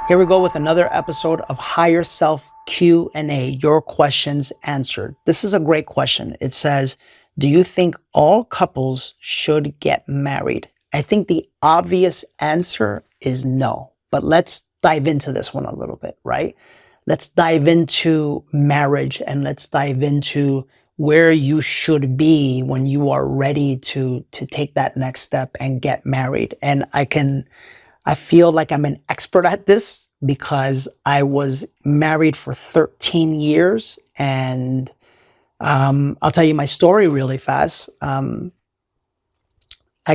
Here we go with another episode of Higher Self Q&A, your questions answered. This is a great question. It says, do you think all couples should get married? I think the obvious answer is no, but let's dive into this one a little bit, right? Let's dive into marriage and let's dive into where you should be when you are ready to take that next step and get married. And I feel like I'm an expert at this because I was married for 13 years. And I'll tell you my story really fast. I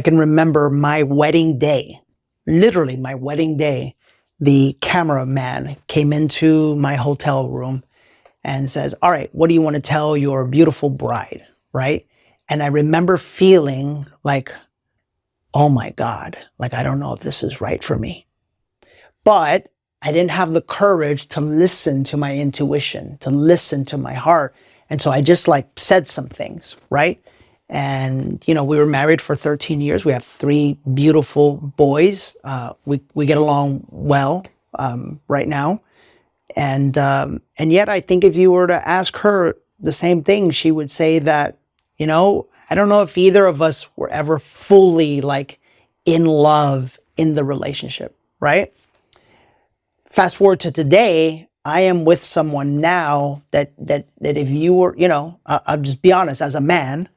can remember my wedding day, literally my wedding day. The cameraman came into my hotel room and says, all right, what do you want to tell your beautiful bride, right? And I remember feeling like, oh my God, like, I don't know if this is right for me. But I didn't have the courage to listen to my intuition, to listen to my heart. And so I just said some things, right? And, we were married for 13 years. We have 3 beautiful boys. We get along well right now. And yet I think if you were to ask her the same thing, she would say that, I don't know if either of us were ever fully in love in the relationship, right? Fast forward to today, I am with someone now that if you were, I'll just be honest, as a man,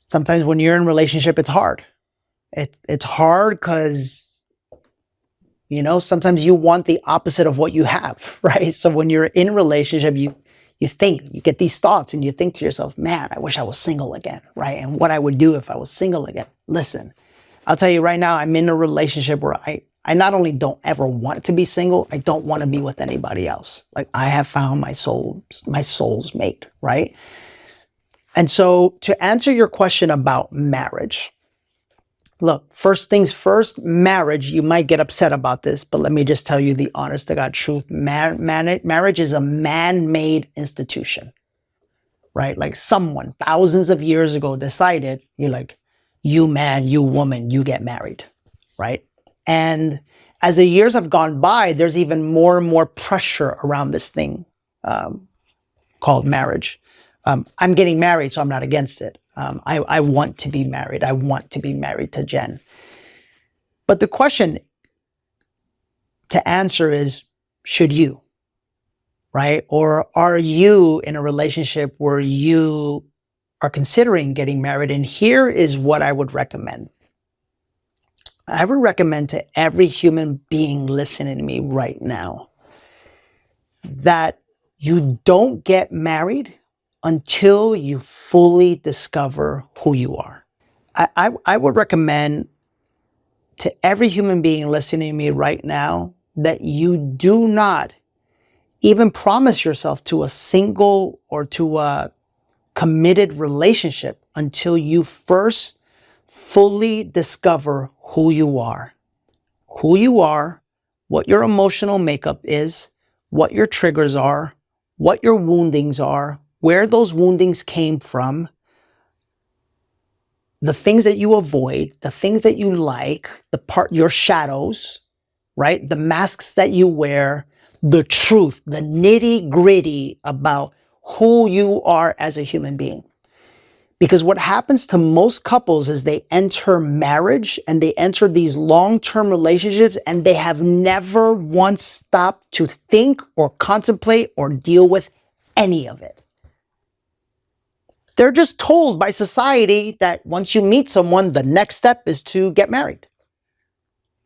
sometimes when you're in a relationship, it's hard. It's hard because, sometimes you want the opposite of what you have, right? So when you're in a relationship, you get these thoughts and you think to yourself, man, I wish I was single again, right? And what I would do if I was single again. Listen, I'll tell you right now, I'm in a relationship where I not only don't ever want to be single, I don't want to be with anybody else. I have found my soul's mate, right? And so to answer your question about marriage, look, first things first, marriage, you might get upset about this, but let me just tell you the honest to God truth. Marriage is a man-made institution, right? Someone thousands of years ago decided, you man, you woman, you get married, right? And as the years have gone by, there's even more and more pressure around this thing called marriage. I'm getting married, so I'm not against it. I want to be married. I want to be married to Jen. But the question to answer is, should you, right? Or are you in a relationship where you are considering getting married? And here is what I would recommend. I would recommend to every human being listening to me right now that you don't get married until you fully discover who you are. I would recommend to every human being listening to me right now that you do not even promise yourself to a single or to a committed relationship until you first fully discover who you are, what your emotional makeup is, what your triggers are, what your woundings are, where those woundings came from, the things that you avoid, the things that you like, your shadows, right? The masks that you wear, the truth, the nitty-gritty about who you are as a human being. Because what happens to most couples is they enter marriage and they enter these long-term relationships and they have never once stopped to think or contemplate or deal with any of it. They're just told by society that once you meet someone, the next step is to get married.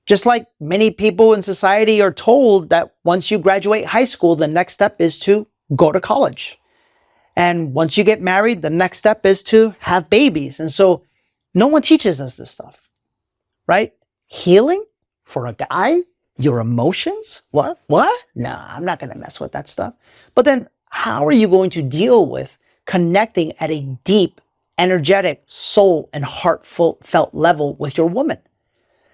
Just like many people in society are told that once you graduate high school, the next step is to go to college. And once you get married, the next step is to have babies. And so no one teaches us this stuff, right? Healing for a guy, your emotions, what? Nah, I'm not going to mess with that stuff. But then how are you going to deal with connecting at a deep, energetic, soul and heartfelt level with your woman?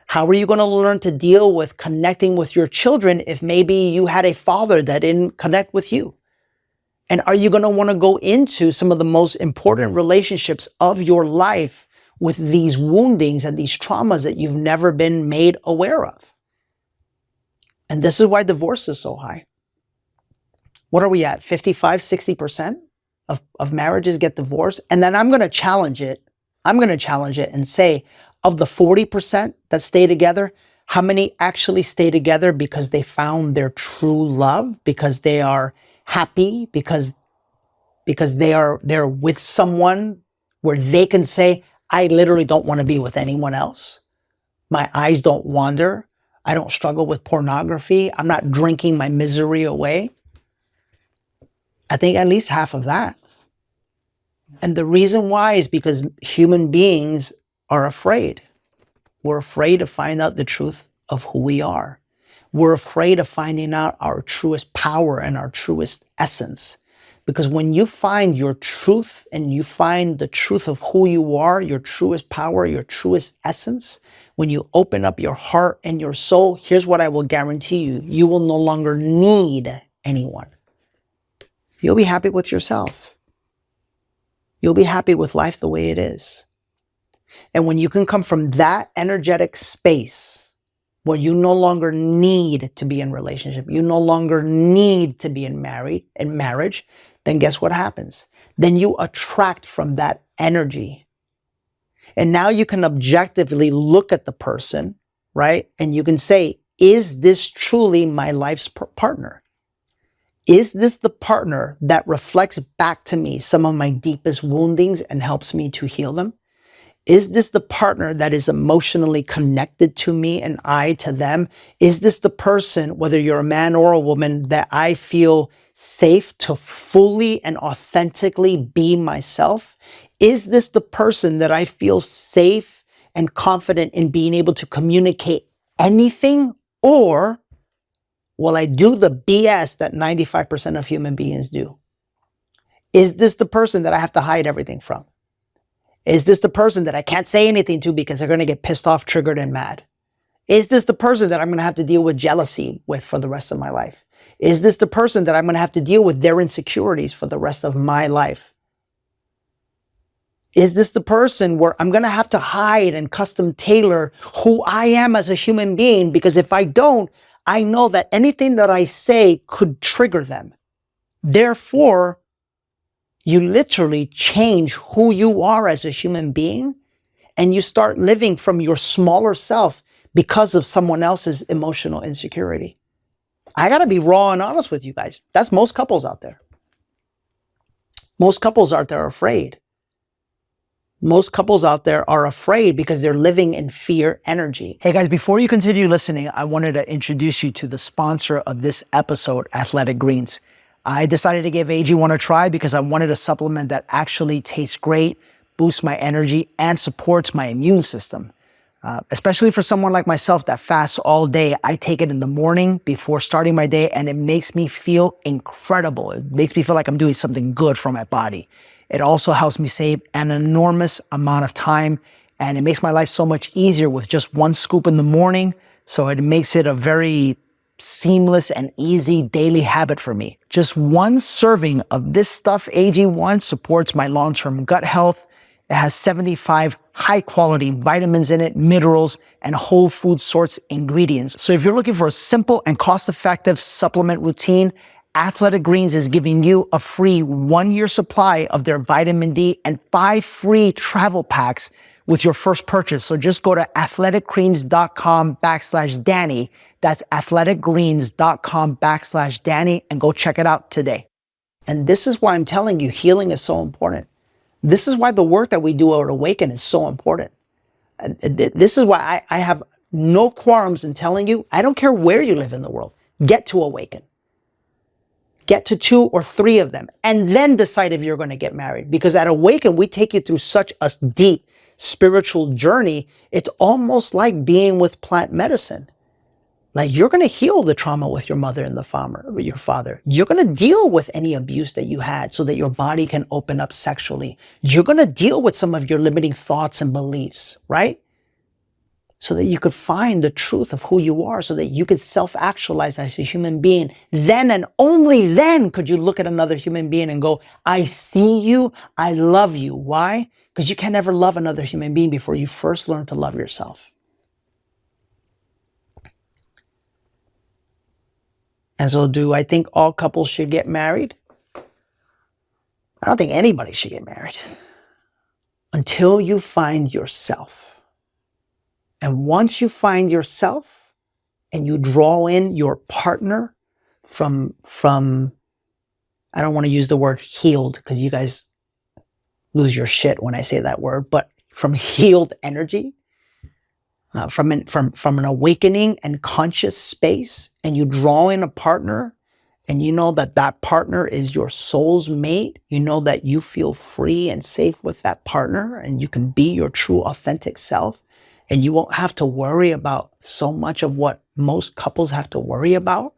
How are you going to learn to deal with connecting with your children if maybe you had a father that didn't connect with you? And are you going to want to go into some of the most important relationships of your life with these woundings and these traumas that you've never been made aware of? And this is why divorce is so high. What are we at? 55, 60% of marriages get divorced. And then I'm going to challenge it. I'm going to challenge it and say, of the 40% that stay together, how many actually stay together because they found their true love, because they are happy, because they're with someone where they can say, I literally don't want to be with anyone else. My eyes don't wander. I don't struggle with pornography. I'm not drinking my misery away. I think at least half of that. And the reason why is because human beings are afraid. We're afraid to find out the truth of who we are. We're afraid of finding out our truest power and our truest essence. Because when you find your truth and you find the truth of who you are, your truest power, your truest essence, when you open up your heart and your soul, here's what I will guarantee you. You will no longer need anyone. You'll be happy with yourself. You'll be happy with life the way it is. And when you can come from that energetic space where you no longer need to be in relationship, you no longer need to be in marriage, then guess what happens? Then you attract from that energy. And now you can objectively look at the person, right? And you can say, is this truly my life's partner? Is this the partner that reflects back to me some of my deepest woundings and helps me to heal them? Is this the partner that is emotionally connected to me and I to them? Is this the person, whether you're a man or a woman, that I feel safe to fully and authentically be myself? Is this the person that I feel safe and confident in being able to communicate anything? Or will I do the BS that 95% of human beings do? Is this the person that I have to hide everything from? Is this the person that I can't say anything to because they're going to get pissed off, triggered, and mad? Is this the person that I'm going to have to deal with jealousy with for the rest of my life? Is this the person that I'm going to have to deal with their insecurities for the rest of my life? Is this the person where I'm going to have to hide and custom tailor who I am as a human being? Because if I don't, I know that anything that I say could trigger them. Therefore, you literally change who you are as a human being, and you start living from your smaller self because of someone else's emotional insecurity. I got to be raw and honest with you guys. That's most couples out there. Most couples out there are afraid. Most couples out there are afraid because they're living in fear energy. Hey guys, before you continue listening, I wanted to introduce you to the sponsor of this episode, Athletic Greens. I decided to give AG1 a try because I wanted a supplement that actually tastes great, boosts my energy, and supports my immune system. Especially for someone like myself that fasts all day, I take it in the morning before starting my day, and it makes me feel incredible. It makes me feel like I'm doing something good for my body. It also helps me save an enormous amount of time, and it makes my life so much easier with just one scoop in the morning. So it makes it a very seamless and easy daily habit for me. Just one serving of this stuff, AG1, supports my long-term gut health. It has 75 high-quality vitamins in it, minerals, and whole food source ingredients. So if you're looking for a simple and cost-effective supplement routine, Athletic Greens is giving you a free 1-year supply of their vitamin D and 5 free travel packs with your first purchase. So just go to athleticgreens.com/Danny. That's athleticgreens.com/Danny and go check it out today. And this is why I'm telling you, healing is so important. This is why the work that we do at Awaken is so important. This is why I have no qualms in telling you, I don't care where you live in the world, get to Awaken. Get to 2 or 3 of them, and then decide if you're going to get married. Because at Awaken, we take you through such a deep spiritual journey. It's almost like being with plant medicine. Like, you're going to heal the trauma with your mother and your father. You're going to deal with any abuse that you had so that your body can open up sexually. You're going to deal with some of your limiting thoughts and beliefs, right? So that you could find the truth of who you are, so that you could self-actualize as a human being. Then and only then could you look at another human being and go, I see you, I love you. Why? Because you can never love another human being before you first learn to love yourself. And so do I think all couples should get married? I don't think anybody should get married until you find yourself. And once you find yourself and you draw in your partner from I don't want to use the word healed because you guys lose your shit when I say that word, but from healed energy, from an awakening and conscious space, and you draw in a partner, and you know that that partner is your soul's mate, you know that you feel free and safe with that partner, and you can be your true authentic self, and you won't have to worry about so much of what most couples have to worry about.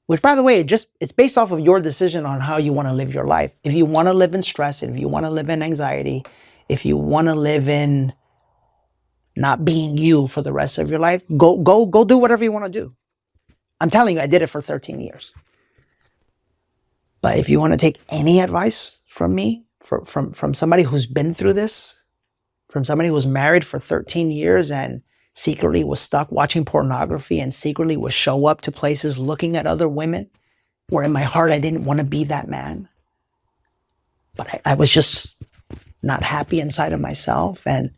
Which, by the way, it's based off of your decision on how you want to live your life. If you want to live in stress, if you want to live in anxiety, if you want to live in not being you for the rest of your life, go do whatever you want to do. I'm telling you, I did it for 13 years. But if you want to take any advice from me, from somebody who's been through this, from somebody who was married for 13 years and secretly was stuck watching pornography and secretly would show up to places looking at other women, where in my heart I didn't want to be that man. But I was just not happy inside of myself, and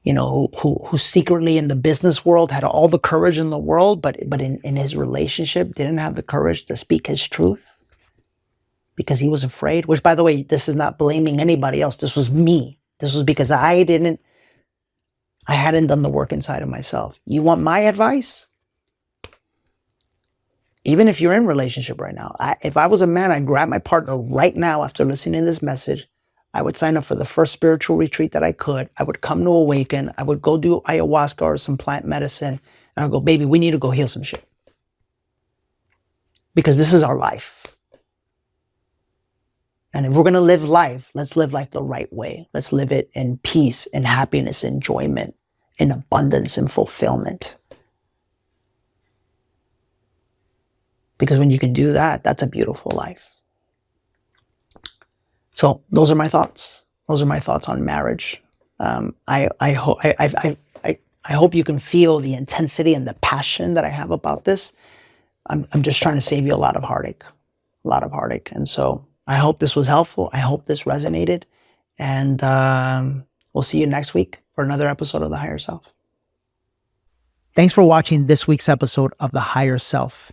who secretly in the business world had all the courage in the world, but in his relationship didn't have the courage to speak his truth because he was afraid. Which, by the way, this is not blaming anybody else. This was me. This was because I hadn't done the work inside of myself. You want my advice? Even if you're in a relationship right now, if I was a man, I'd grab my partner right now after listening to this message. I would sign up for the first spiritual retreat that I could. I would come to awaken. I would go do ayahuasca or some plant medicine. And I'd go, baby, we need to go heal some shit. Because this is our life. And if we're going to live life, let's live life the right way. Let's live it in peace, in happiness, enjoyment, in abundance, and fulfillment. Because when you can do that, that's a beautiful life. So those are my thoughts. Those are my thoughts on marriage. I hope you can feel the intensity and the passion that I have about this. I'm just trying to save you a lot of heartache. And so I hope this was helpful. I hope this resonated. And we'll see you next week for another episode of The Higher Self. Thanks for watching this week's episode of The Higher Self.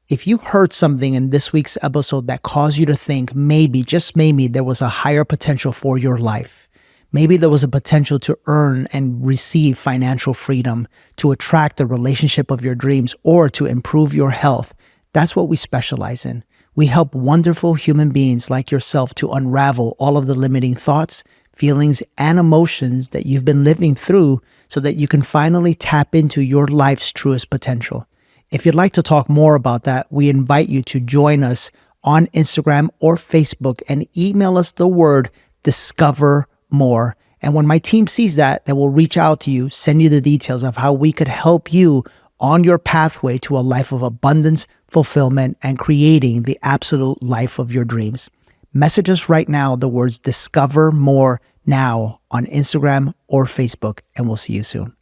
If you heard something in this week's episode that caused you to think maybe, just maybe, there was a higher potential for your life, maybe there was a potential to earn and receive financial freedom, to attract the relationship of your dreams, or to improve your health, that's what we specialize in. We help wonderful human beings like yourself to unravel all of the limiting thoughts, feelings, and emotions that you've been living through so that you can finally tap into your life's truest potential. If you'd like to talk more about that, we invite you to join us on Instagram or Facebook and email us the word Discover More. And when my team sees that, they will reach out to you, send you the details of how we could help you on your pathway to a life of abundance, fulfillment, and creating the absolute life of your dreams. Message us right now the words Discover More now on Instagram or Facebook, and we'll see you soon.